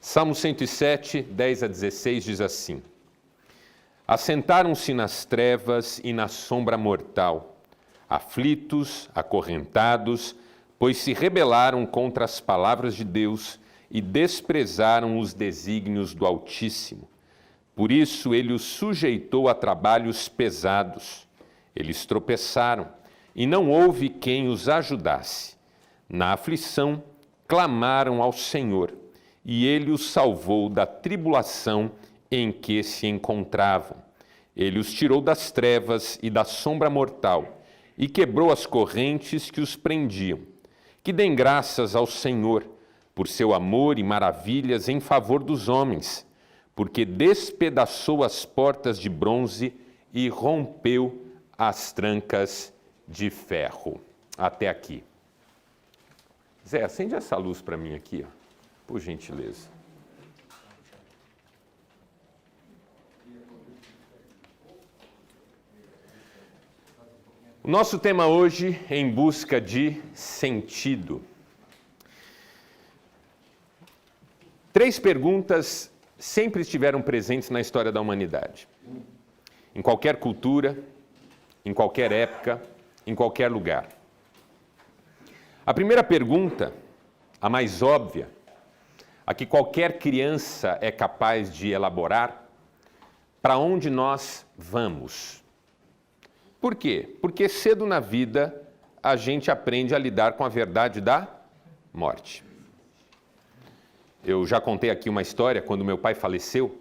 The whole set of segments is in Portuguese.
Salmo 107, 10 a 16 diz assim: Assentaram-se nas trevas e na sombra mortal, aflitos, acorrentados, pois se rebelaram contra as palavras de Deus e desprezaram os desígnios do Altíssimo. Por isso ele os sujeitou a trabalhos pesados. Eles tropeçaram, e não houve quem os ajudasse. Na aflição, clamaram ao Senhor, e ele os salvou da tribulação em que se encontravam. Ele os tirou das trevas e da sombra mortal, e quebrou as correntes que os prendiam. Que deem graças ao Senhor, por seu amor e maravilhas em favor dos homens, porque despedaçou as portas de bronze e rompeu as trancas de ferro. Até aqui. Zé, acende essa luz para mim aqui, ó, por gentileza. O nosso tema hoje é em busca de sentido. 3 perguntas sempre estiveram presentes na história da humanidade. Em qualquer cultura, em qualquer época, em qualquer lugar. A primeira pergunta, a mais óbvia, a que qualquer criança é capaz de elaborar: para onde nós vamos? Por quê? Porque cedo na vida a gente aprende a lidar com a verdade da morte. Eu já contei aqui uma história, quando meu pai faleceu,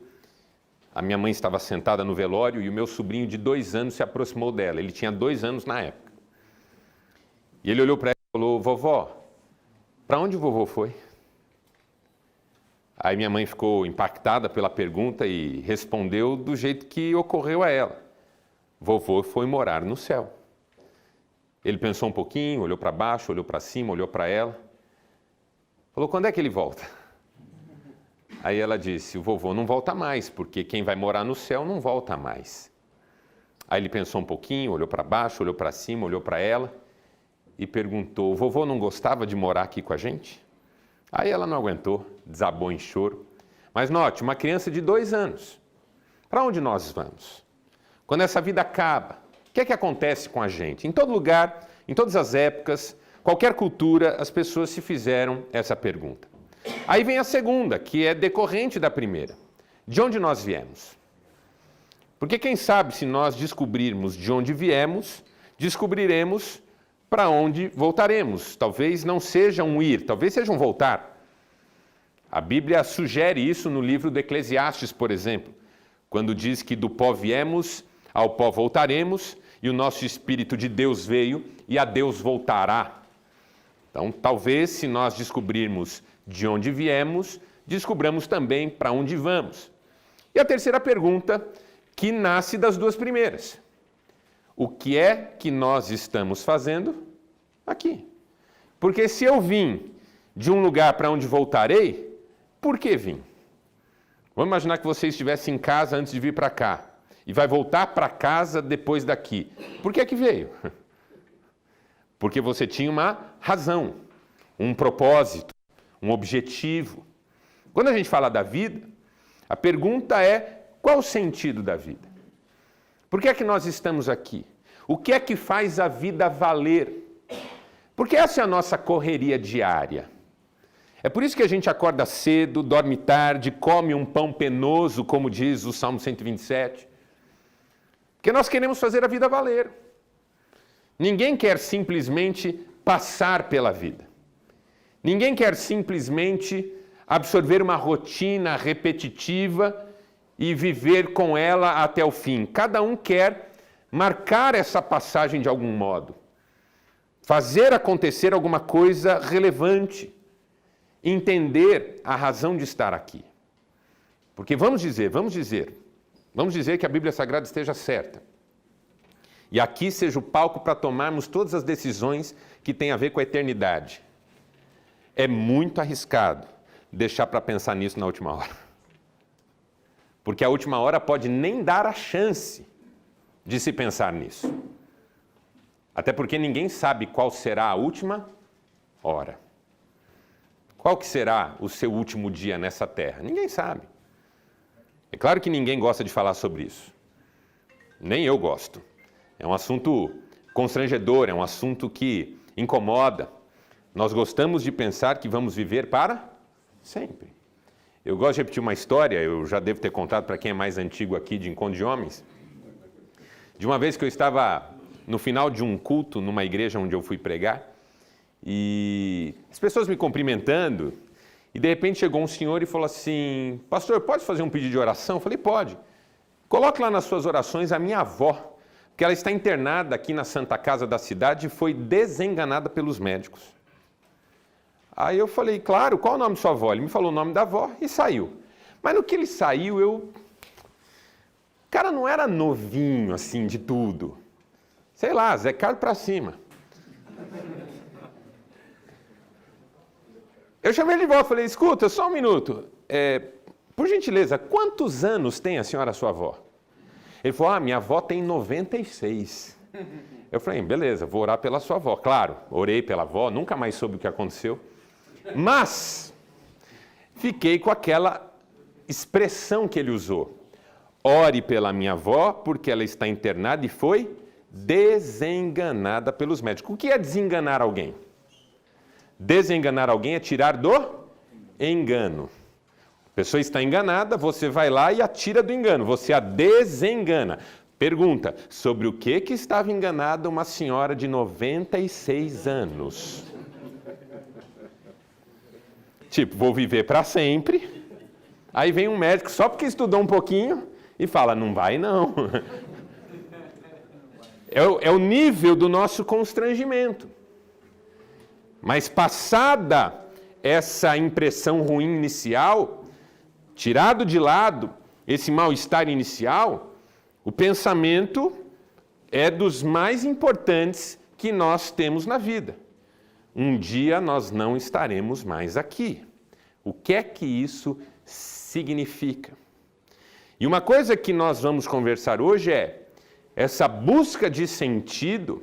a minha mãe estava sentada no velório e o meu sobrinho de 2 anos se aproximou dela. Ele tinha 2 anos na época. E ele olhou para ela e falou: vovó, para onde o vovô foi? Aí minha mãe ficou impactada pela pergunta e respondeu do jeito que ocorreu a ela: vovô foi morar no céu. Ele pensou um pouquinho, olhou para baixo, olhou para cima, olhou para ela. Falou: quando é que ele volta? Aí ela disse: o vovô não volta mais, porque quem vai morar no céu não volta mais. Aí ele pensou um pouquinho, olhou para baixo, olhou para cima, olhou para ela e perguntou: o vovô não gostava de morar aqui com a gente? Aí ela não aguentou, desabou em choro. Mas note, uma criança de 2 anos. Para onde nós vamos? Quando essa vida acaba, o que é que acontece com a gente? Em todo lugar, em todas as épocas, qualquer cultura, as pessoas se fizeram essa pergunta. Aí vem a segunda, que é decorrente da primeira. De onde nós viemos? Porque quem sabe, se nós descobrirmos de onde viemos, descobriremos para onde voltaremos. Talvez não seja um ir, talvez seja um voltar. A Bíblia sugere isso no livro do Eclesiastes, por exemplo, quando diz que do pó viemos, ao pó voltaremos, e o nosso Espírito de Deus veio e a Deus voltará. Então, talvez, se nós descobrirmos de onde viemos, descobramos também para onde vamos. E a terceira pergunta, que nasce das 2 primeiras: o que é que nós estamos fazendo aqui? Porque se eu vim de um lugar para onde voltarei, por que vim? Vamos imaginar que você estivesse em casa antes de vir para cá e vai voltar para casa depois daqui. Por que veio? Porque você tinha uma razão, um propósito, um objetivo. Quando a gente fala da vida, a pergunta é: qual o sentido da vida? Por que é que nós estamos aqui? O que é que faz a vida valer? Porque essa é a nossa correria diária. É por isso que a gente acorda cedo, dorme tarde, come um pão penoso, como diz o Salmo 127. Porque nós queremos fazer a vida valer. Ninguém quer simplesmente passar pela vida. Ninguém quer simplesmente absorver uma rotina repetitiva e viver com ela até o fim. Cada um quer marcar essa passagem de algum modo. Fazer acontecer alguma coisa relevante. Entender a razão de estar aqui. Porque vamos dizer que a Bíblia Sagrada esteja certa. E aqui seja o palco para tomarmos todas as decisões que têm a ver com a eternidade. É muito arriscado deixar para pensar nisso na última hora. Porque a última hora pode nem dar a chance de se pensar nisso. Até porque ninguém sabe qual será a última hora. Qual que será o seu último dia nessa terra? Ninguém sabe. É claro que ninguém gosta de falar sobre isso. Nem eu gosto. É um assunto constrangedor, é um assunto que incomoda. Nós gostamos de pensar que vamos viver para sempre. Eu gosto de repetir uma história, eu já devo ter contado para quem é mais antigo aqui de Encontro de Homens, de uma vez que eu estava no final de um culto numa igreja onde eu fui pregar, e as pessoas me cumprimentando, e de repente chegou um senhor e falou assim: pastor, pode fazer um pedido de oração? Eu falei: pode. Coloque lá nas suas orações a minha avó, porque ela está internada aqui na Santa Casa da cidade e foi desenganada pelos médicos. Aí eu falei: claro, qual o nome de sua avó? Ele me falou o nome da avó e saiu. Mas no que ele saiu, O cara não era novinho assim de tudo. Sei lá, Zé Carlos pra cima. Eu chamei ele de volta e falei: escuta, só um minuto. Por gentileza, quantos anos tem a senhora, sua avó? Ele falou: minha avó tem 96. Eu falei: beleza, vou orar pela sua avó. Claro, orei pela avó, nunca mais soube o que aconteceu. Mas fiquei com aquela expressão que ele usou: ore pela minha avó, porque ela está internada e foi desenganada pelos médicos. O que é desenganar alguém? Desenganar alguém é tirar do engano. A pessoa está enganada, você vai lá e a tira do engano, você a desengana. Pergunta: sobre o que estava enganada uma senhora de 96 anos? Tipo, vou viver para sempre. Aí vem um médico só porque estudou um pouquinho e fala: não vai não. É o nível do nosso constrangimento. Mas passada essa impressão ruim inicial, tirado de lado esse mal-estar inicial, o pensamento é dos mais importantes que nós temos na vida. Um dia nós não estaremos mais aqui. O que é que isso significa? E uma coisa que nós vamos conversar hoje é essa busca de sentido,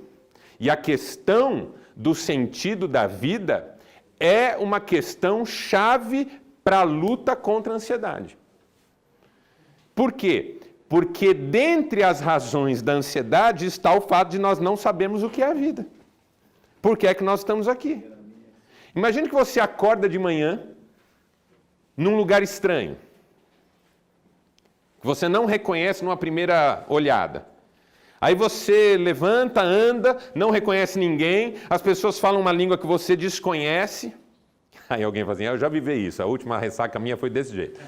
e a questão do sentido da vida é uma questão chave para a luta contra a ansiedade. Por quê? Porque dentre as razões da ansiedade está o fato de nós não sabermos o que é a vida. Por que é que nós estamos aqui? Imagine que você acorda de manhã num lugar estranho, que você não reconhece numa primeira olhada. Aí você levanta, anda, não reconhece ninguém, as pessoas falam uma língua que você desconhece. Aí alguém fala assim: eu já vivi isso, a última ressaca minha foi desse jeito.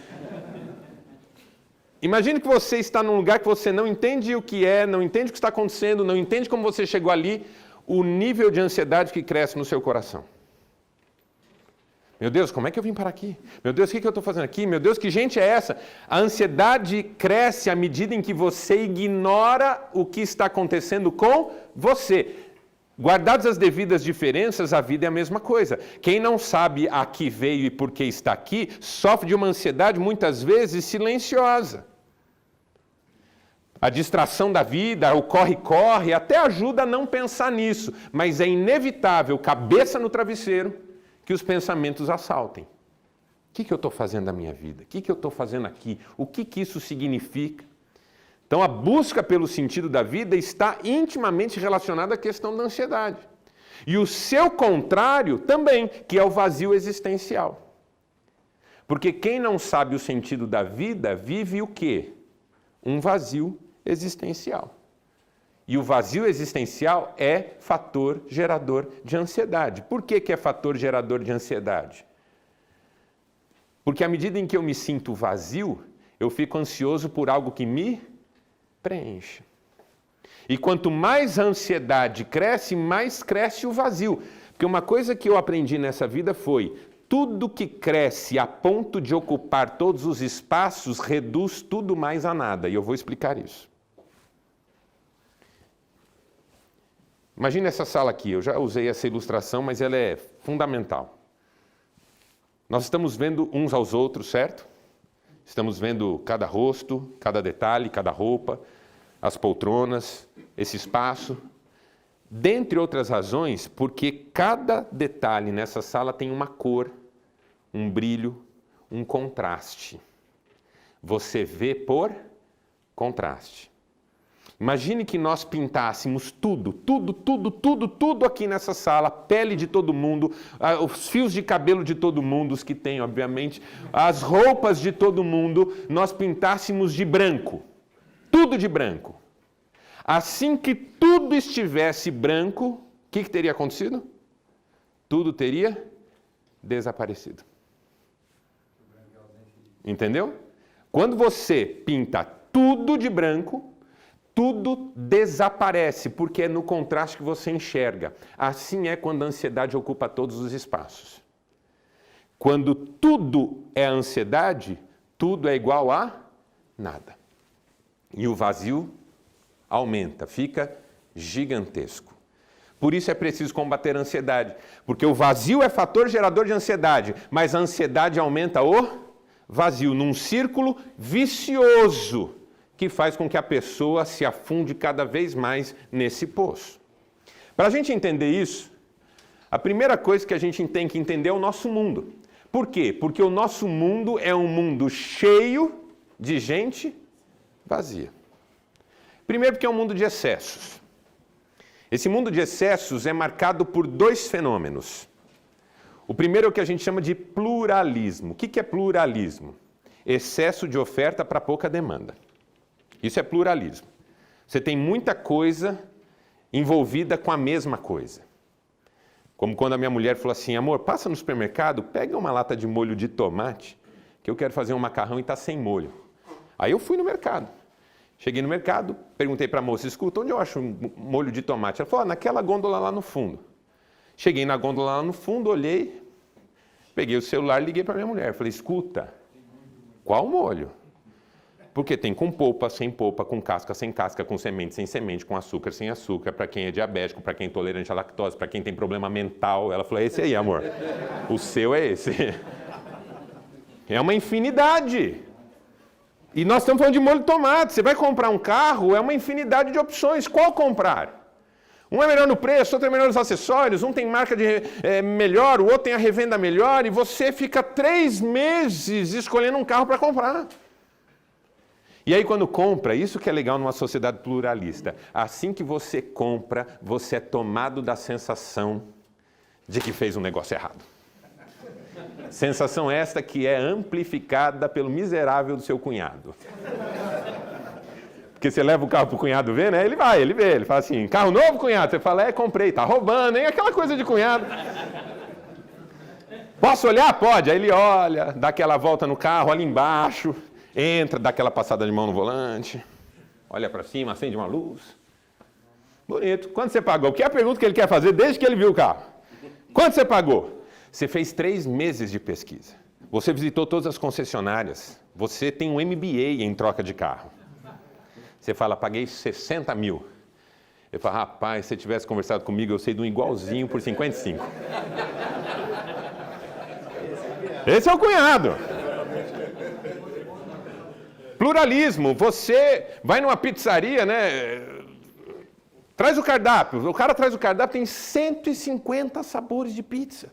Imagine que você está num lugar que você não entende o que é, não entende o que está acontecendo, não entende como você chegou ali, o nível de ansiedade que cresce no seu coração. Meu Deus, como é que eu vim parar aqui? Meu Deus, o que eu estou fazendo aqui? Meu Deus, que gente é essa? A ansiedade cresce à medida em que você ignora o que está acontecendo com você. Guardadas as devidas diferenças, a vida é a mesma coisa. Quem não sabe a que veio e por que está aqui, sofre de uma ansiedade muitas vezes silenciosa. A distração da vida, o corre-corre, até ajuda a não pensar nisso, mas é inevitável, cabeça no travesseiro, que os pensamentos assaltem. O que eu estou fazendo da minha vida? O que eu estou fazendo aqui? O que isso significa? Então, a busca pelo sentido da vida está intimamente relacionada à questão da ansiedade. E o seu contrário também, que é o vazio existencial. Porque quem não sabe o sentido da vida, vive o quê? Um vazio existencial. E o vazio existencial é fator gerador de ansiedade. Por que é fator gerador de ansiedade? Porque à medida em que eu me sinto vazio, eu fico ansioso por algo que me preenche. E quanto mais a ansiedade cresce, mais cresce o vazio. Porque uma coisa que eu aprendi nessa vida foi: tudo que cresce a ponto de ocupar todos os espaços reduz tudo mais a nada. E eu vou explicar isso. Imagina essa sala aqui, eu já usei essa ilustração, mas ela é fundamental. Nós estamos vendo uns aos outros, certo? Estamos vendo cada rosto, cada detalhe, cada roupa, as poltronas, esse espaço. Dentre outras razões, porque cada detalhe nessa sala tem uma cor, um brilho, um contraste. Você vê por contraste. Imagine que nós pintássemos tudo aqui nessa sala, a pele de todo mundo, os fios de cabelo de todo mundo, os que tem, obviamente, as roupas de todo mundo, nós pintássemos de branco. Tudo de branco. Assim que tudo estivesse branco, o que teria acontecido? Tudo teria desaparecido. Entendeu? Quando você pinta tudo de branco, tudo desaparece, porque é no contraste que você enxerga. Assim é quando a ansiedade ocupa todos os espaços. Quando tudo é ansiedade, tudo é igual a nada. E o vazio aumenta, fica gigantesco. Por isso é preciso combater a ansiedade, porque o vazio é fator gerador de ansiedade, mas a ansiedade aumenta o vazio, num círculo vicioso, que faz com que a pessoa se afunde cada vez mais nesse poço. Para a gente entender isso, a primeira coisa que a gente tem que entender é o nosso mundo. Por quê? Porque o nosso mundo é um mundo cheio de gente vazia. Primeiro porque é um mundo de excessos. Esse mundo de excessos é marcado por dois fenômenos. O primeiro é o que a gente chama de pluralismo. O que é pluralismo? Excesso de oferta para pouca demanda. Isso é pluralismo. Você tem muita coisa envolvida com a mesma coisa. Como quando a minha mulher falou assim, amor, passa no supermercado, pega uma lata de molho de tomate, que eu quero fazer um macarrão e está sem molho. Aí eu fui no mercado. Cheguei no mercado, perguntei para a moça, escuta, onde eu acho um molho de tomate? Ela falou, naquela gôndola lá no fundo. Cheguei na gôndola lá no fundo, olhei, peguei o celular e liguei para minha mulher. Falei, escuta, qual molho? Porque tem com polpa, sem polpa, com casca, sem casca, com semente, sem semente, com açúcar, sem açúcar, para quem é diabético, para quem é intolerante à lactose, para quem tem problema mental. Ela falou, é esse aí, amor. O seu é esse. É uma infinidade. E nós estamos falando de molho de tomate. Você vai comprar um carro, é uma infinidade de opções. Qual comprar? Um é melhor no preço, outro é melhor nos acessórios, um tem marca melhor, o outro tem a revenda melhor, e você fica 3 meses escolhendo um carro para comprar. E aí quando compra, isso que é legal numa sociedade pluralista, assim que você compra, você é tomado da sensação de que fez um negócio errado. Sensação esta que é amplificada pelo miserável do seu cunhado. Porque você leva o carro pro cunhado ver, né? Ele vê, ele fala assim, carro novo, cunhado? Você fala, comprei, tá roubando, hein? Aquela coisa de cunhado. Posso olhar? Pode. Aí ele olha, dá aquela volta no carro, ali embaixo, entra, dá aquela passada de mão no volante, olha para cima, acende uma luz. Bonito. Quanto você pagou? Que é a pergunta que ele quer fazer desde que ele viu o carro. Quanto você pagou? Você fez 3 meses de pesquisa. Você visitou todas as concessionárias. Você tem um MBA em troca de carro. Você fala, paguei 60 mil. Ele fala, rapaz, se você tivesse conversado comigo, eu sei de um igualzinho por 55. Esse é o cunhado. Pluralismo. Você vai numa pizzaria, né? Traz o cardápio. O cara traz o cardápio, tem 150 sabores de pizza.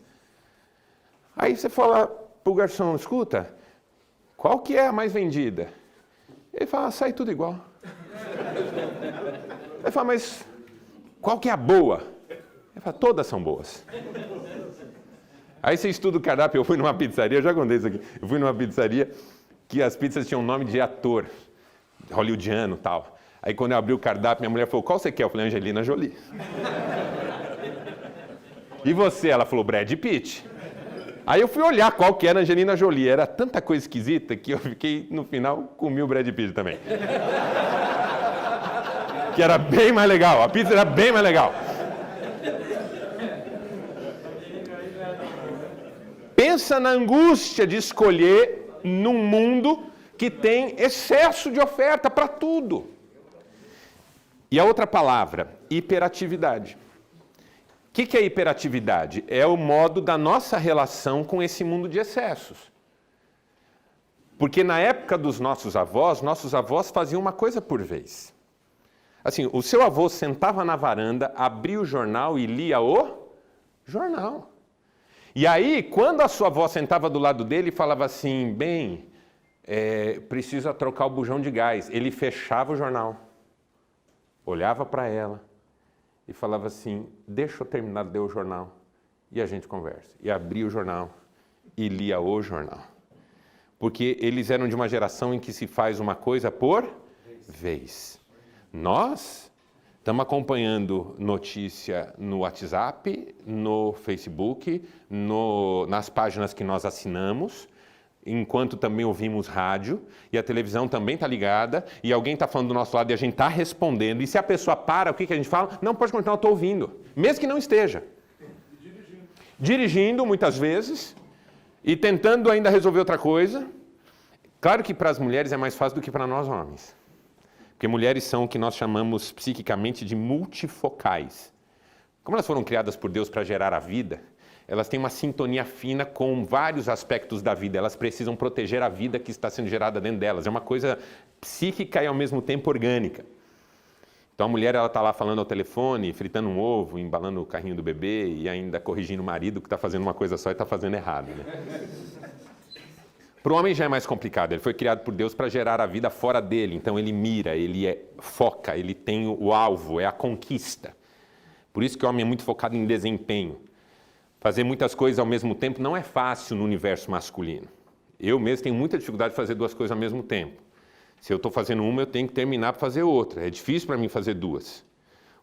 Aí você fala pro garçom, escuta, qual que é a mais vendida? Ele fala, sai tudo igual. Ele fala, mas qual que é a boa? Ele fala, todas são boas. Aí você estuda o cardápio, eu fui numa pizzaria, eu já contei isso aqui, eu fui numa pizzaria que as pizzas tinham nome de ator, hollywoodiano e tal. Aí quando eu abri o cardápio, minha mulher falou, qual você quer? Eu falei, Angelina Jolie. E você? Ela falou, Brad Pitt. Aí eu fui olhar qual que era a Angelina Jolie. Era tanta coisa esquisita que eu fiquei, no final, comi o Brad Pitt também. Que era bem mais legal. A pizza era bem mais legal. Pensa na angústia de escolher num mundo que tem excesso de oferta para tudo. E a outra palavra, hiperatividade. O que é hiperatividade? É o modo da nossa relação com esse mundo de excessos. Porque na época dos nossos avós faziam uma coisa por vez. Assim, o seu avô sentava na varanda, abria o jornal e lia o jornal. E aí, quando a sua avó sentava do lado dele e falava assim, bem, precisa trocar o bujão de gás, ele fechava o jornal, olhava para ela e falava assim, deixa eu terminar de ler o jornal e a gente conversa. E abria o jornal e lia o jornal. Porque eles eram de uma geração em que se faz uma coisa por vez. Nós estamos acompanhando notícia no WhatsApp, no Facebook, nas páginas que nós assinamos, enquanto também ouvimos rádio, e a televisão também está ligada, e alguém está falando do nosso lado e a gente está respondendo. E se a pessoa para, o que a gente fala? Não, pode continuar, eu estou ouvindo. Mesmo que não esteja. Dirigindo, muitas vezes, e tentando ainda resolver outra coisa. Claro que para as mulheres é mais fácil do que para nós homens. Porque mulheres são o que nós chamamos psiquicamente de multifocais. Como elas foram criadas por Deus para gerar a vida, elas têm uma sintonia fina com vários aspectos da vida. Elas precisam proteger a vida que está sendo gerada dentro delas. É uma coisa psíquica e ao mesmo tempo orgânica. Então a mulher está lá falando ao telefone, fritando um ovo, embalando o carrinho do bebê e ainda corrigindo o marido que está fazendo uma coisa só e está fazendo errado, né? Para o homem já é mais complicado, ele foi criado por Deus para gerar a vida fora dele, então ele mira, ele foca, ele tem o alvo, é a conquista. Por isso que o homem é muito focado em desempenho. Fazer muitas coisas ao mesmo tempo não é fácil no universo masculino. Eu mesmo tenho muita dificuldade de fazer duas coisas ao mesmo tempo. Se eu estou fazendo uma, eu tenho que terminar para fazer outra. É difícil para mim fazer duas.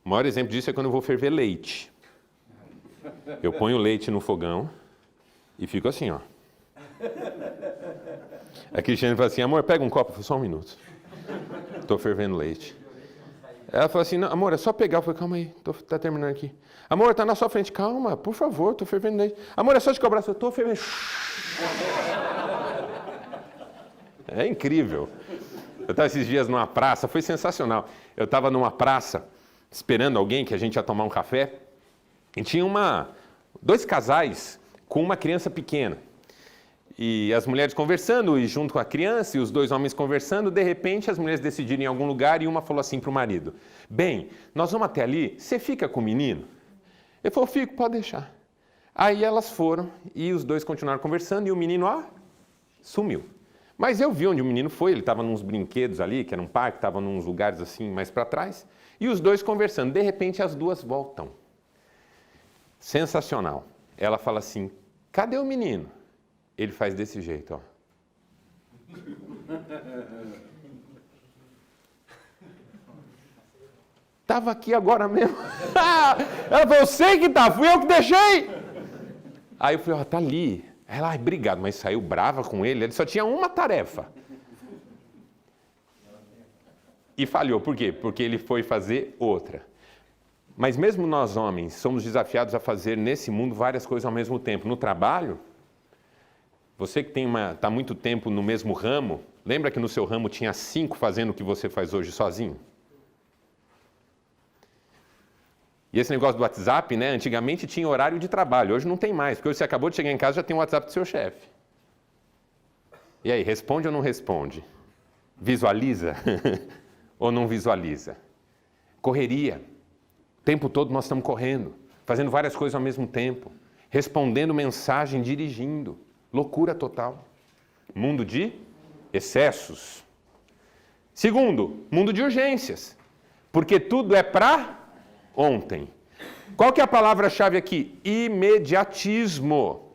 O maior exemplo disso é quando eu vou ferver leite. Eu ponho o leite no fogão e fico assim, ó. A Cristiane fala assim, amor, pega um copo. Eu falo, só um minuto. Estou fervendo leite. Ela fala assim, não, amor, é só pegar. Eu falei, calma aí, tá terminando aqui. Amor, tá na sua frente. Calma, por favor, estou fervendo leite. Amor, é só te cobrar. Eu estou fervendo. É incrível. Eu estava esses dias numa praça, foi sensacional. Eu estava numa praça, esperando alguém que a gente ia tomar um café, e tinha dois casais com uma criança pequena. E as mulheres conversando, e junto com a criança, e os dois homens conversando, de repente as mulheres decidiram ir em algum lugar, e uma falou assim para o marido, bem, nós vamos até ali, você fica com o menino? Ele falou, fico, pode deixar. Aí elas foram, e os dois continuaram conversando, e o menino, sumiu. Mas eu vi onde o menino foi, ele estava nos brinquedos ali, que era um parque, estava nos lugares assim mais para trás, e os dois conversando. De repente as duas voltam. Sensacional. Ela fala assim, cadê o menino? Ele faz desse jeito, ó. Estava aqui agora mesmo. Ela falou, eu sei que tá, fui eu que deixei. Aí eu falei, tá ali. Ela, obrigado, mas saiu brava com ele. Ele só tinha uma tarefa. E falhou. Por quê? Porque ele foi fazer outra. Mas mesmo nós, homens, somos desafiados a fazer nesse mundo várias coisas ao mesmo tempo. No trabalho, você que está muito tempo no mesmo ramo, lembra que no seu ramo tinha 5 fazendo o que você faz hoje sozinho? E esse negócio do WhatsApp, né? Antigamente tinha horário de trabalho, hoje não tem mais, porque hoje você acabou de chegar em casa e já tem o WhatsApp do seu chefe. E aí, responde ou não responde? Visualiza ou não visualiza? Correria. O tempo todo nós estamos correndo, fazendo várias coisas ao mesmo tempo, respondendo mensagem, dirigindo. Loucura total. Mundo de excessos. Segundo, mundo de urgências. Porque tudo é para ontem. Qual que é a palavra-chave aqui? Imediatismo.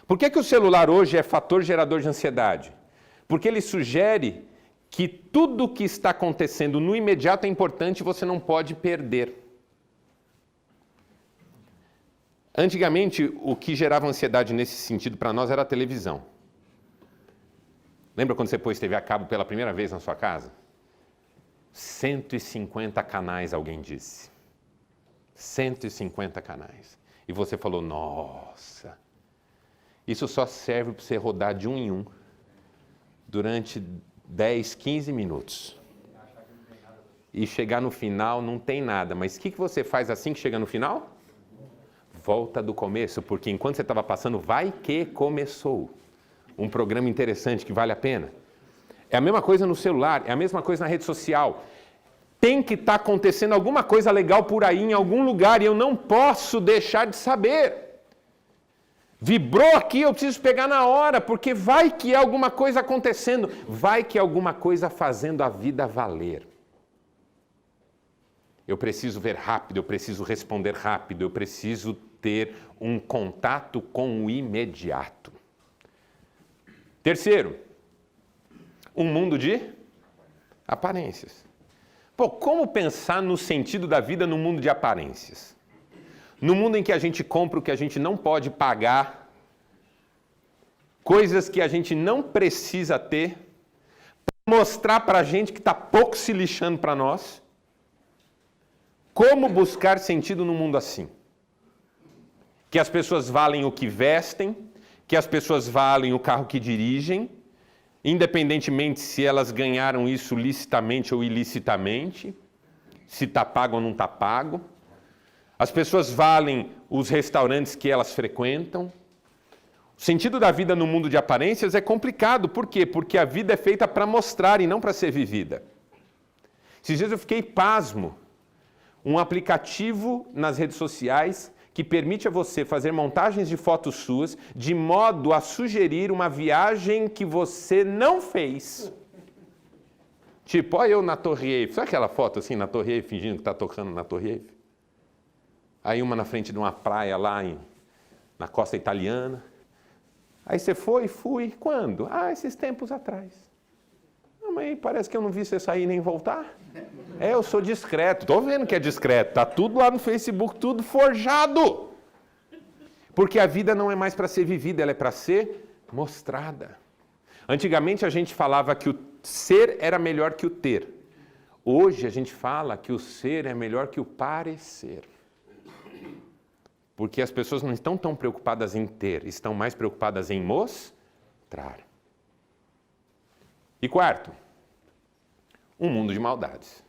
Por que o celular hoje é fator gerador de ansiedade? Porque ele sugere que tudo que está acontecendo no imediato é importante e você não pode perder. Antigamente, o que gerava ansiedade nesse sentido para nós era a televisão. Lembra quando você pôs TV a cabo pela primeira vez na sua casa? 150 canais, alguém disse. 150 canais. E você falou, nossa, isso só serve para você rodar de um em um durante 10, 15 minutos. E chegar no final não tem nada. Mas o que você faz assim que chega no final? Volta do começo, porque enquanto você estava passando, vai que começou. Um programa interessante que vale a pena. É a mesma coisa no celular, é a mesma coisa na rede social. Tem que estar acontecendo alguma coisa legal por aí, em algum lugar, e eu não posso deixar de saber. Vibrou aqui, eu preciso pegar na hora, porque vai que é alguma coisa acontecendo, vai que é alguma coisa fazendo a vida valer. Eu preciso ver rápido, eu preciso responder rápido, eu preciso ter um contato com o imediato. Terceiro, um mundo de aparências. Pô, como pensar no sentido da vida no mundo de aparências? No mundo em que a gente compra o que a gente não pode pagar, coisas que a gente não precisa ter, para mostrar para a gente que está pouco se lixando para nós. Como buscar sentido num mundo assim? Que as pessoas valem o que vestem, que as pessoas valem o carro que dirigem, independentemente se elas ganharam isso licitamente ou ilicitamente, se está pago ou não está pago. As pessoas valem os restaurantes que elas frequentam. O sentido da vida no mundo de aparências é complicado. Por quê? Porque a vida é feita para mostrar e não para ser vivida. Esses dias eu fiquei pasmo. Um aplicativo nas redes sociais que permite a você fazer montagens de fotos suas de modo a sugerir uma viagem que você não fez. Tipo, olha eu na Torre Eiffel. Sabe aquela foto assim na Torre Eiffel, fingindo que está tocando na Torre Eiffel? Aí uma na frente de uma praia lá na costa italiana. Aí você foi, fui. Quando? Ah, esses tempos atrás. Não, mas parece que eu não vi você sair nem voltar. É, eu sou discreto. Estou vendo que é discreto. Está tudo lá no Facebook, tudo forjado. Porque a vida não é mais para ser vivida, ela é para ser mostrada. Antigamente a gente falava que o ser era melhor que o ter. Hoje a gente fala que o ser é melhor que o parecer. Porque as pessoas não estão tão preocupadas em ter, estão mais preocupadas em mostrar. E quarto, um mundo de maldades.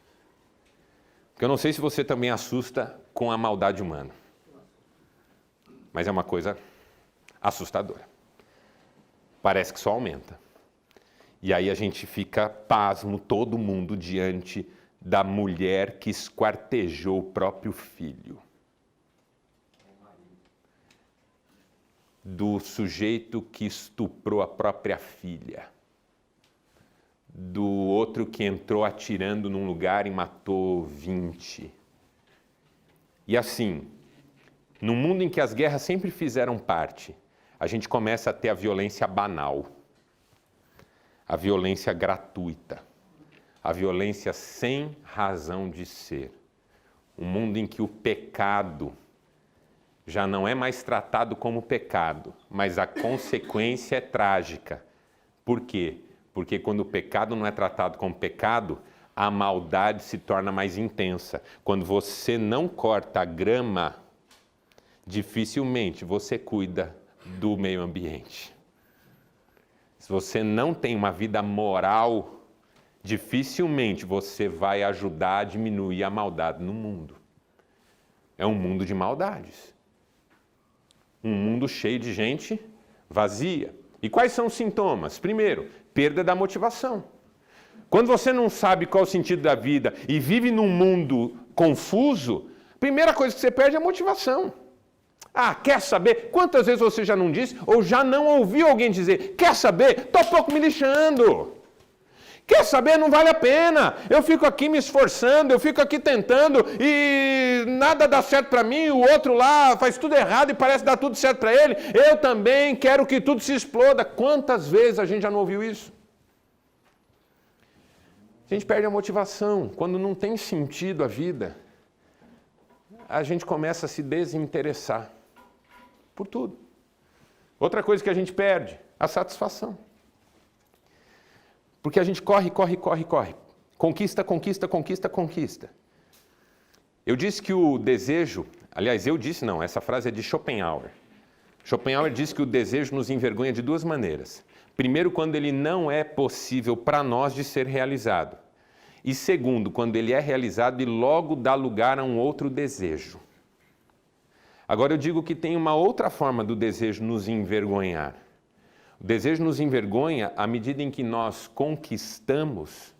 Porque eu não sei se você também assusta com a maldade humana. Mas é uma coisa assustadora. Parece que só aumenta. E aí a gente fica pasmo, todo mundo, diante da mulher que esquartejou o próprio filho. Do sujeito que estuprou a própria filha. Do outro que entrou atirando num lugar e matou 20. E assim, no mundo em que as guerras sempre fizeram parte, a gente começa a ter a violência banal, a violência gratuita, a violência sem razão de ser. Um mundo em que o pecado já não é mais tratado como pecado, mas a consequência é trágica. Por quê? Porque quando o pecado não é tratado como pecado, a maldade se torna mais intensa. Quando você não corta a grama, dificilmente você cuida do meio ambiente. Se você não tem uma vida moral, dificilmente você vai ajudar a diminuir a maldade no mundo. É um mundo de maldades. Um mundo cheio de gente vazia. E quais são os sintomas? Primeiro, perda da motivação. Quando você não sabe qual é o sentido da vida e vive num mundo confuso, a primeira coisa que você perde é a motivação. Ah, quer saber? Quantas vezes você já não disse ou já não ouviu alguém dizer, quer saber? Estou pouco me lixando. Quer saber? Não vale a pena. Eu fico aqui me esforçando, eu fico aqui tentando e nada dá certo para mim, o outro lá faz tudo errado e parece dar tudo certo para ele. Eu também quero que tudo se exploda. Quantas vezes a gente já não ouviu isso? A gente perde a motivação. Quando não tem sentido a vida, a gente começa a se desinteressar por tudo. Outra coisa que a gente perde, a satisfação. Porque a gente corre. Conquista. Eu disse que o desejo, aliás, eu disse não, essa frase é de Schopenhauer. Schopenhauer disse que o desejo nos envergonha de duas maneiras. Primeiro, quando ele não é possível para nós de ser realizado. E segundo, quando ele é realizado e logo dá lugar a um outro desejo. Agora eu digo que tem uma outra forma do desejo nos envergonhar. O desejo nos envergonha à medida em que nós conquistamos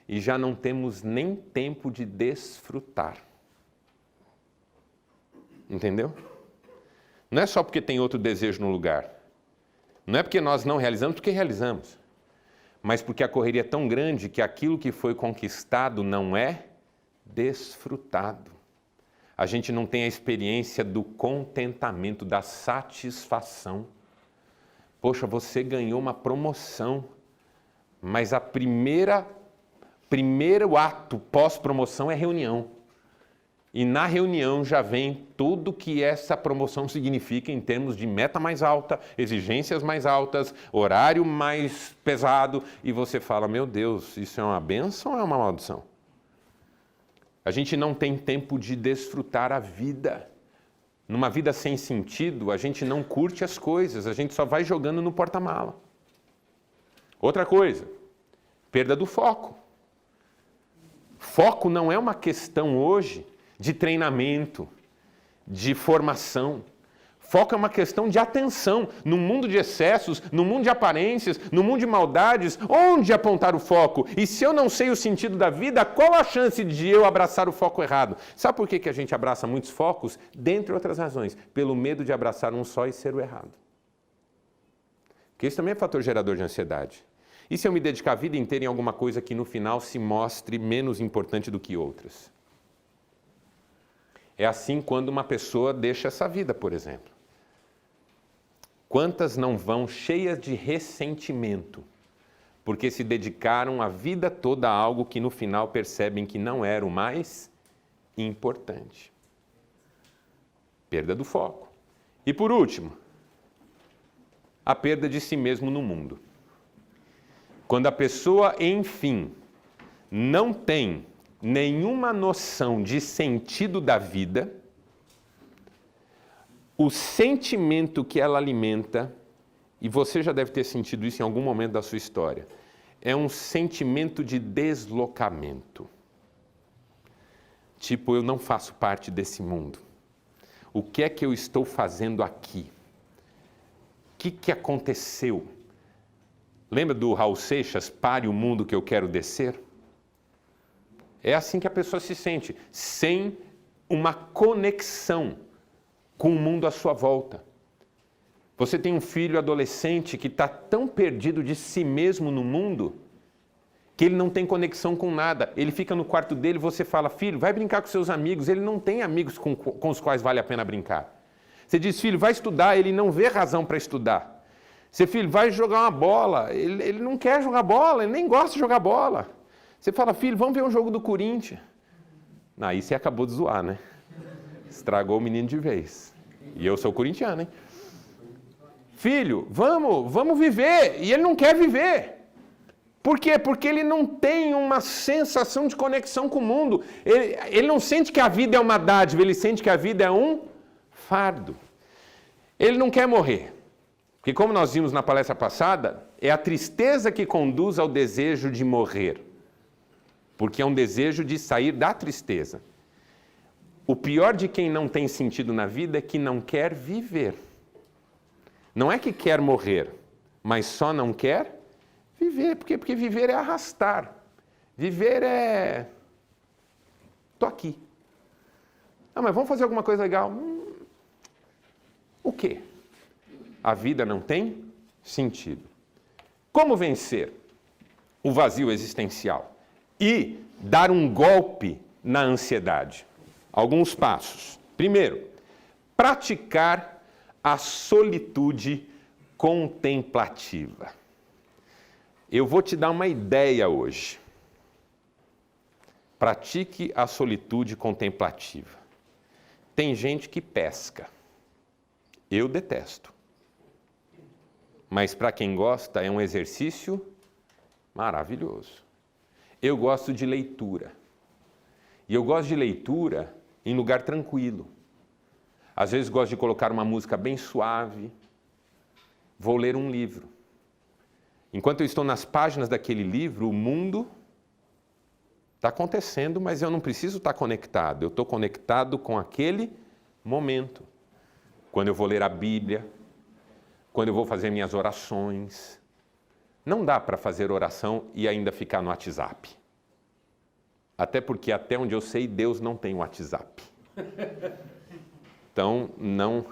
e já não temos nem tempo de desfrutar. Entendeu? Não é só porque tem outro desejo no lugar. Não é porque nós não realizamos, porque realizamos. Mas porque a correria é tão grande que aquilo que foi conquistado não é desfrutado. A gente não tem a experiência do contentamento, da satisfação. Poxa, você ganhou uma promoção, mas primeiro ato pós-promoção é reunião. E na reunião já vem tudo que essa promoção significa em termos de meta mais alta, exigências mais altas, horário mais pesado, e você fala, meu Deus, isso é uma bênção ou é uma maldição? A gente não tem tempo de desfrutar a vida. Numa vida sem sentido, a gente não curte as coisas, a gente só vai jogando no porta-mala. Outra coisa, perda do foco. Foco não é uma questão hoje de treinamento, de formação. Foco é uma questão de atenção. No mundo de excessos, no mundo de aparências, no mundo de maldades, onde apontar o foco? E se eu não sei o sentido da vida, qual a chance de eu abraçar o foco errado? Sabe por que a gente abraça muitos focos? Dentre outras razões, pelo medo de abraçar um só e ser o errado. Porque isso também é fator gerador de ansiedade. E se eu me dedicar a vida inteira em alguma coisa que no final se mostre menos importante do que outras? É assim quando uma pessoa deixa essa vida, por exemplo. Quantas não vão cheias de ressentimento, porque se dedicaram a vida toda a algo que no final percebem que não era o mais importante. Perda do foco. E por último, a perda de si mesmo no mundo. Quando a pessoa, enfim, não tem nenhuma noção de sentido da vida, o sentimento que ela alimenta, e você já deve ter sentido isso em algum momento da sua história, é um sentimento de deslocamento. Tipo, eu não faço parte desse mundo. O que é que eu estou fazendo aqui? O que aconteceu? Lembra do Raul Seixas, Pare o Mundo que eu quero descer? É assim que a pessoa se sente, sem uma conexão com o mundo à sua volta. Você tem um filho adolescente que está tão perdido de si mesmo no mundo que ele não tem conexão com nada. Ele fica no quarto dele e você fala, filho, vai brincar com seus amigos. Ele não tem amigos com os quais vale a pena brincar. Você diz, filho, vai estudar. Ele não vê razão para estudar. Você, filho, vai jogar uma bola. Ele não quer jogar bola, ele nem gosta de jogar bola. Você fala, filho, vamos ver um jogo do Corinthians. Aí você acabou de zoar, né? Estragou o menino de vez. E eu sou corintiano, hein? Filho, vamos viver. E ele não quer viver. Por quê? Porque ele não tem uma sensação de conexão com o mundo. Ele não sente que a vida é uma dádiva, ele sente que a vida é um fardo. Ele não quer morrer. Porque como nós vimos na palestra passada, é a tristeza que conduz ao desejo de morrer. Porque é um desejo de sair da tristeza. O pior de quem não tem sentido na vida é que não quer viver. Não é que quer morrer, mas só não quer viver. Porque viver é arrastar. Viver é... Tô aqui. Ah, mas vamos fazer alguma coisa legal? O quê? A vida não tem sentido. Como vencer o vazio existencial e dar um golpe na ansiedade? Alguns passos. Primeiro, praticar a solitude contemplativa. Eu vou te dar uma ideia hoje. Pratique a solitude contemplativa. Tem gente que pesca. Eu detesto. Mas para quem gosta é um exercício maravilhoso. Eu gosto de leitura. E eu gosto de leitura em lugar tranquilo. Às vezes gosto de colocar uma música bem suave. Vou ler um livro. Enquanto eu estou nas páginas daquele livro, o mundo está acontecendo, mas eu não preciso estar conectado. Eu estou conectado com aquele momento. Quando eu vou ler a Bíblia, quando eu vou fazer minhas orações. Não dá para fazer oração e ainda ficar no WhatsApp. Até porque, até onde eu sei, Deus não tem WhatsApp. Então, não.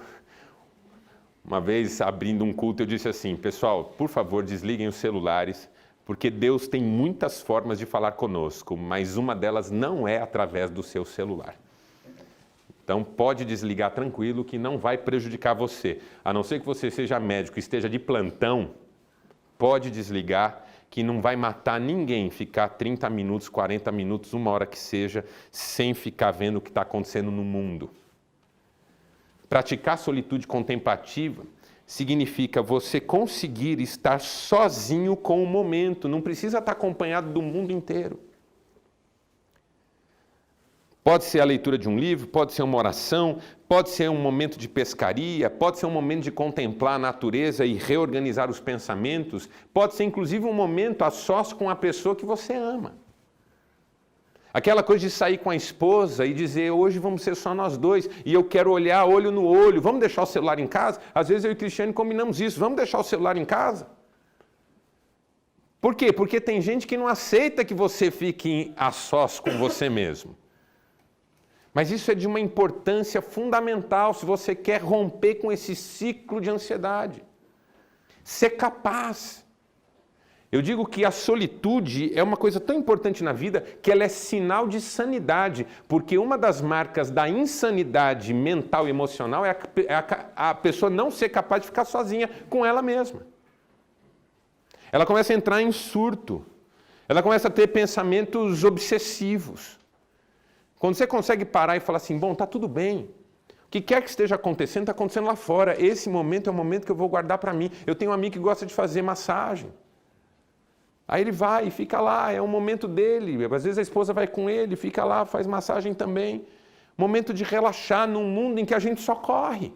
Uma vez, abrindo um culto, eu disse assim: pessoal, por favor, desliguem os celulares, porque Deus tem muitas formas de falar conosco, mas uma delas não é através do seu celular. Então pode desligar tranquilo, que não vai prejudicar você. A não ser que você seja médico e esteja de plantão, pode desligar, que não vai matar ninguém ficar 30 minutos, 40 minutos, 1 hora que seja, sem ficar vendo o que está acontecendo no mundo. Praticar solitude contemplativa significa você conseguir estar sozinho com o momento, não precisa estar acompanhado do mundo inteiro. Pode ser a leitura de um livro, pode ser uma oração, pode ser um momento de pescaria, pode ser um momento de contemplar a natureza e reorganizar os pensamentos, pode ser inclusive um momento a sós com a pessoa que você ama. Aquela coisa de sair com a esposa e dizer: hoje vamos ser só nós dois e eu quero olhar olho no olho, vamos deixar o celular em casa? Às vezes eu e o Cristiane combinamos isso, vamos deixar o celular em casa? Por quê? Porque tem gente que não aceita que você fique a sós com você mesmo. Mas isso é de uma importância fundamental se você quer romper com esse ciclo de ansiedade. Ser capaz. Eu digo que a solitude é uma coisa tão importante na vida que ela é sinal de sanidade, porque uma das marcas da insanidade mental e emocional é a pessoa não ser capaz de ficar sozinha com ela mesma. Ela começa a entrar em surto, ela começa a ter pensamentos obsessivos. Quando você consegue parar e falar assim: bom, está tudo bem, o que quer que esteja acontecendo, está acontecendo lá fora, esse momento é o momento que eu vou guardar para mim. Eu tenho um amigo que gosta de fazer massagem. Aí ele vai e fica lá, é um momento dele. Às vezes a esposa vai com ele, fica lá, faz massagem também. Momento de relaxar num mundo em que a gente só corre.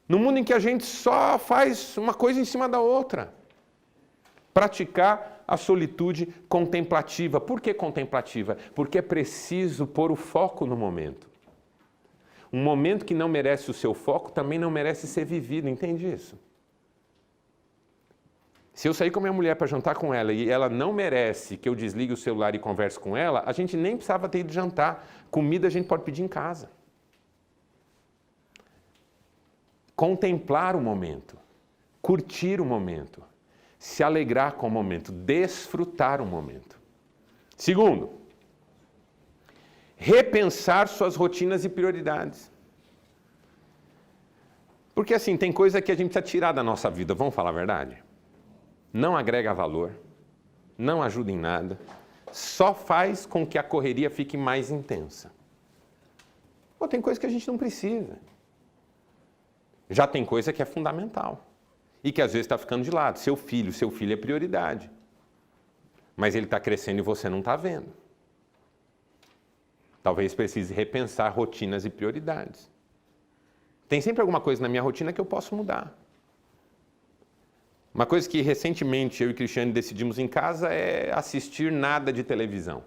Num mundo em que a gente só faz uma coisa em cima da outra. Praticar a solitude contemplativa. Por que contemplativa? Porque é preciso pôr o foco no momento. Um momento que não merece o seu foco também não merece ser vivido, entende isso? Se eu sair com a minha mulher para jantar com ela e ela não merece que eu desligue o celular e converse com ela, a gente nem precisava ter ido jantar. Comida a gente pode pedir em casa. Contemplar o momento, curtir o momento, se alegrar com o momento, desfrutar o momento. Segundo, repensar suas rotinas e prioridades. Porque assim, tem coisa que a gente precisa tirar da nossa vida, vamos falar a verdade? Não agrega valor, não ajuda em nada, só faz com que a correria fique mais intensa. Pô, tem coisa que a gente não precisa. Já tem coisa que é fundamental e que às vezes está ficando de lado. Seu filho é prioridade, mas ele está crescendo e você não está vendo. Talvez precise repensar rotinas e prioridades. Tem sempre alguma coisa na minha rotina que eu posso mudar. Uma coisa que recentemente eu e Cristiane decidimos em casa é assistir nada de televisão.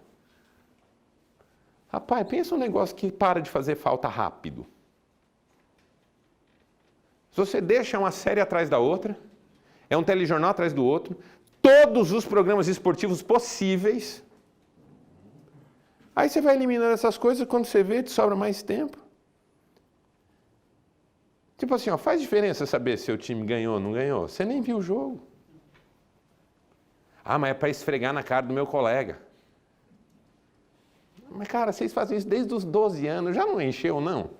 Rapaz, pensa um negócio que para de fazer falta rápido. Se você deixa uma série atrás da outra, é um telejornal atrás do outro, todos os programas esportivos possíveis, aí você vai eliminando essas coisas, quando você vê, te sobra mais tempo. Tipo assim, ó, faz diferença saber se o time ganhou ou não ganhou? Você nem viu o jogo. Ah, mas é para esfregar na cara do meu colega. Mas, cara, vocês fazem isso desde os 12 anos, já não encheu, não?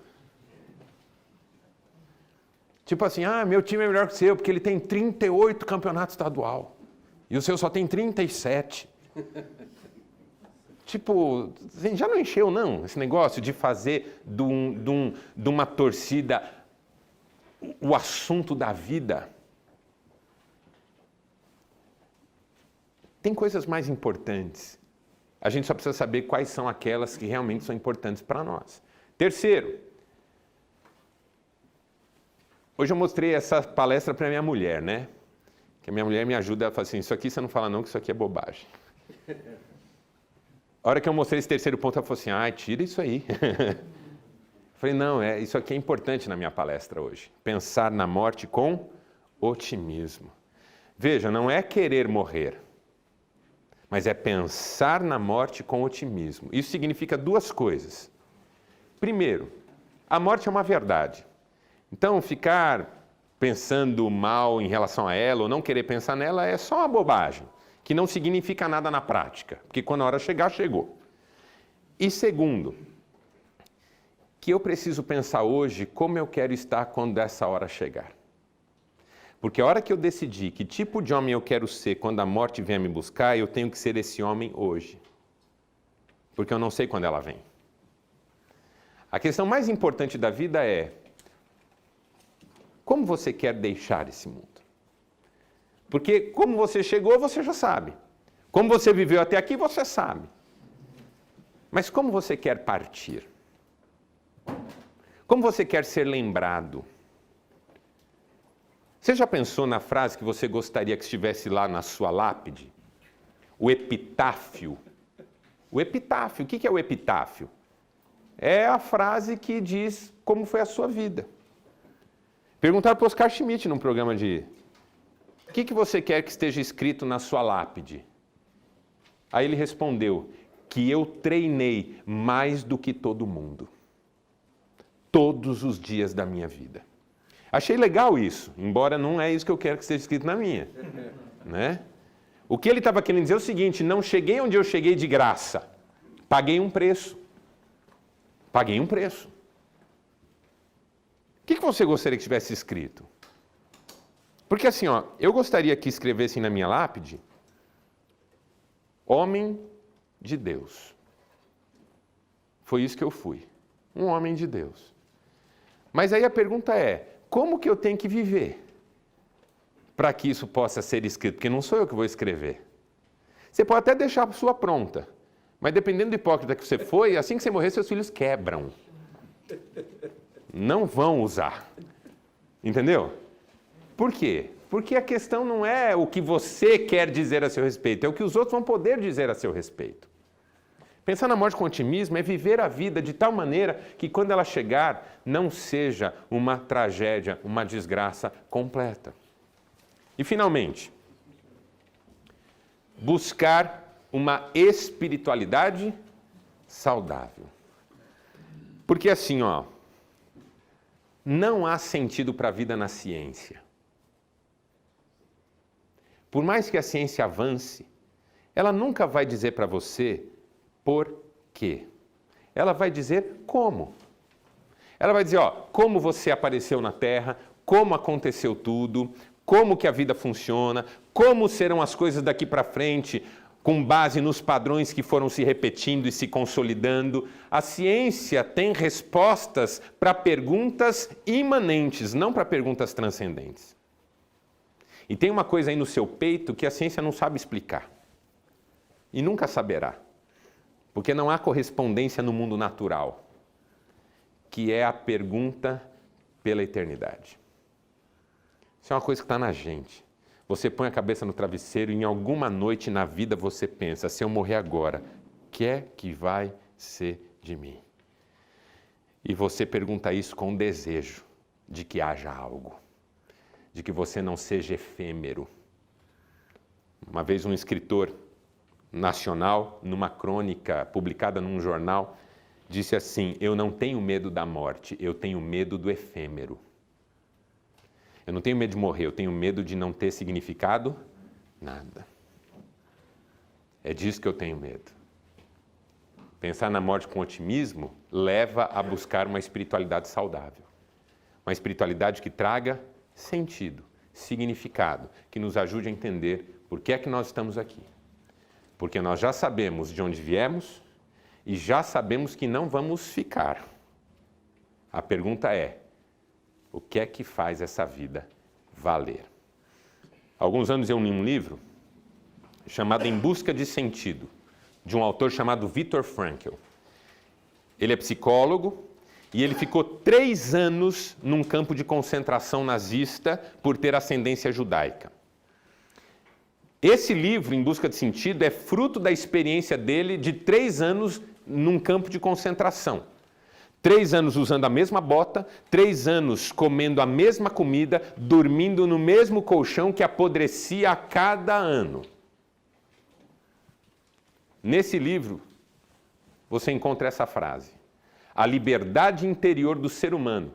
Tipo assim, ah, meu time é melhor que o seu, porque ele tem 38 campeonatos estadual. E o seu só tem 37. Tipo, já não encheu, não, esse negócio de fazer de uma torcida o assunto da vida. Tem coisas mais importantes. A gente só precisa saber quais são aquelas que realmente são importantes para nós. Terceiro, hoje eu mostrei essa palestra para minha mulher, né? Que a minha mulher me ajuda a falar assim: isso aqui você não fala não, que isso aqui é bobagem. A hora que eu mostrei esse terceiro ponto, ela falou assim: ai, tira isso aí. Falei, não, isso aqui é importante na minha palestra hoje. Pensar na morte com otimismo. Veja, não é querer morrer, mas é pensar na morte com otimismo. Isso significa duas coisas. Primeiro, a morte é uma verdade. Então, ficar pensando mal em relação a ela ou não querer pensar nela é só uma bobagem, que não significa nada na prática, porque quando a hora chegar, chegou. E segundo, que eu preciso pensar hoje como eu quero estar quando essa hora chegar. Porque a hora que eu decidir que tipo de homem eu quero ser quando a morte vier me buscar, eu tenho que ser esse homem hoje. Porque eu não sei quando ela vem. A questão mais importante da vida é: como você quer deixar esse mundo? Porque como você chegou, você já sabe. Como você viveu até aqui, você sabe. Mas como você quer partir? Como você quer ser lembrado? Você já pensou na frase que você gostaria que estivesse lá na sua lápide? O epitáfio. O epitáfio, o que é o epitáfio? É a frase que diz como foi a sua vida. Perguntaram para o Oscar Schmidt num programa de... O que você quer que esteja escrito na sua lápide? Aí ele respondeu que eu treinei mais do que todo mundo. Todos os dias da minha vida. Achei legal isso, embora não é isso que eu quero que esteja escrito na minha. Né? O que ele estava querendo dizer é o seguinte: não cheguei onde eu cheguei de graça. Paguei um preço. Paguei um preço. O que você gostaria que tivesse escrito? Porque assim, ó, eu gostaria que escrevessem na minha lápide: homem de Deus. Foi isso que eu fui. Um homem de Deus. Mas aí a pergunta é: como que eu tenho que viver para que isso possa ser escrito? Porque não sou eu que vou escrever. Você pode até deixar a sua pronta, mas dependendo do hipócrita que você foi, assim que você morrer, seus filhos quebram. Não vão usar. Entendeu? Por quê? Porque a questão não é o que você quer dizer a seu respeito, é o que os outros vão poder dizer a seu respeito. Pensar na morte com otimismo é viver a vida de tal maneira que quando ela chegar, não seja uma tragédia, uma desgraça completa. E finalmente, buscar uma espiritualidade saudável. Porque assim, ó, não há sentido para a vida na ciência. Por mais que a ciência avance, ela nunca vai dizer para você por quê. Ela vai dizer como. Ela vai dizer, ó, como você apareceu na Terra, como aconteceu tudo, como que a vida funciona, como serão as coisas daqui para frente, com base nos padrões que foram se repetindo e se consolidando. A ciência tem respostas para perguntas imanentes, não para perguntas transcendentes. E tem uma coisa aí no seu peito que a ciência não sabe explicar. E nunca saberá. Porque não há correspondência no mundo natural, que é a pergunta pela eternidade. Isso é uma coisa que está na gente. Você põe a cabeça no travesseiro e em alguma noite na vida você pensa: se eu morrer agora, o que é que vai ser de mim? E você pergunta isso com o desejo de que haja algo, de que você não seja efêmero. Uma vez um escritor nacional, numa crônica publicada num jornal, disse assim: eu não tenho medo da morte, eu tenho medo do efêmero. Eu não tenho medo de morrer, eu tenho medo de não ter significado nada. É disso que eu tenho medo. Pensar na morte com otimismo leva a buscar uma espiritualidade saudável. Uma espiritualidade que traga sentido, significado, que nos ajude a entender por que é que nós estamos aqui. Porque nós já sabemos de onde viemos e já sabemos que não vamos ficar. A pergunta é: o que é que faz essa vida valer? Há alguns anos eu li um livro chamado Em Busca de Sentido, de um autor chamado Viktor Frankl. Ele é psicólogo e ele ficou 3 anos num campo de concentração nazista por ter ascendência judaica. Esse livro, Em Busca de Sentido, é fruto da experiência dele de 3 anos num campo de concentração. 3 anos usando a mesma bota, 3 anos comendo a mesma comida, dormindo no mesmo colchão que apodrecia a cada ano. Nesse livro, você encontra essa frase: a liberdade interior do ser humano,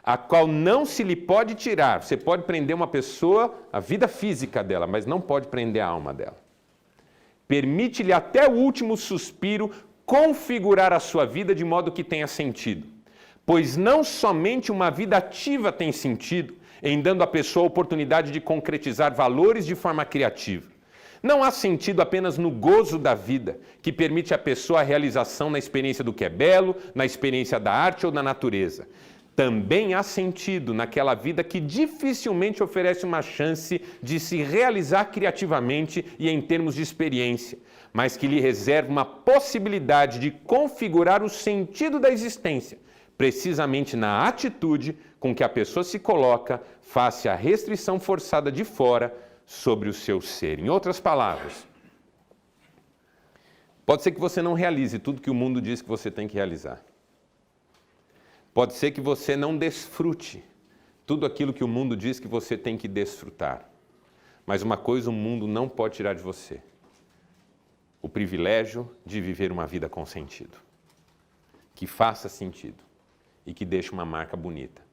a qual não se lhe pode tirar. Você pode prender uma pessoa, a vida física dela, mas não pode prender a alma dela. Permite-lhe até o último suspiro configurar a sua vida de modo que tenha sentido. Pois não somente uma vida ativa tem sentido, em dando à pessoa a oportunidade de concretizar valores de forma criativa. Não há sentido apenas no gozo da vida, que permite à pessoa a realização na experiência do que é belo, na experiência da arte ou da natureza. Também há sentido naquela vida que dificilmente oferece uma chance de se realizar criativamente e em termos de experiência, mas que lhe reserva uma possibilidade de configurar o sentido da existência, precisamente na atitude com que a pessoa se coloca face à restrição forçada de fora sobre o seu ser. Em outras palavras, pode ser que você não realize tudo que o mundo diz que você tem que realizar. Pode ser que você não desfrute tudo aquilo que o mundo diz que você tem que desfrutar. Mas uma coisa o mundo não pode tirar de você: o privilégio de viver uma vida com sentido, que faça sentido e que deixe uma marca bonita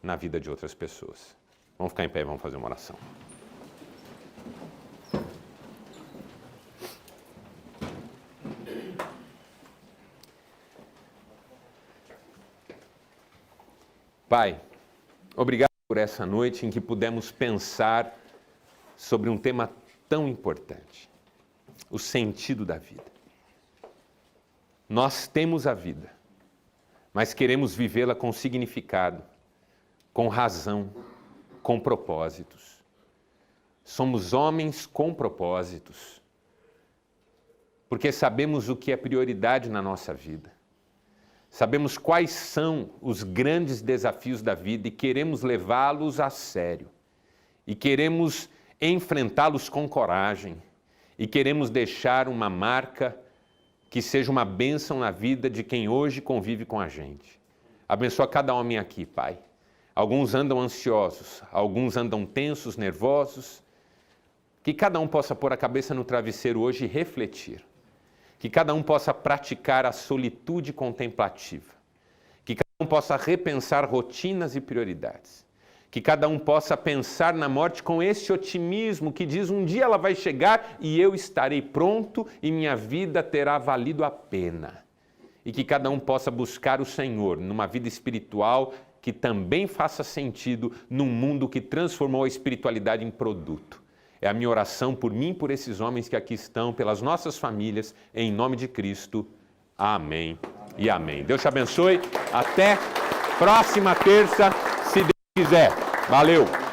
na vida de outras pessoas. Vamos ficar em pé e vamos fazer uma oração. Pai, obrigado por essa noite em que pudemos pensar sobre um tema tão importante: o sentido da vida. Nós temos a vida, mas queremos vivê-la com significado, com razão, com propósitos. Somos homens com propósitos, porque sabemos o que é prioridade na nossa vida. Sabemos quais são os grandes desafios da vida e queremos levá-los a sério. E queremos enfrentá-los com coragem. E queremos deixar uma marca que seja uma bênção na vida de quem hoje convive com a gente. Abençoa cada homem aqui, Pai. Alguns andam ansiosos, alguns andam tensos, nervosos. Que cada um possa pôr a cabeça no travesseiro hoje e refletir. Que cada um possa praticar a solitude contemplativa. Que cada um possa repensar rotinas e prioridades. Que cada um possa pensar na morte com esse otimismo que diz: um dia ela vai chegar e eu estarei pronto e minha vida terá valido a pena. E que cada um possa buscar o Senhor numa vida espiritual que também faça sentido num mundo que transformou a espiritualidade em produto. É a minha oração por mim e por esses homens que aqui estão, pelas nossas famílias, em nome de Cristo. Amém e amém. Deus te abençoe. Até próxima terça, se Deus quiser. Valeu!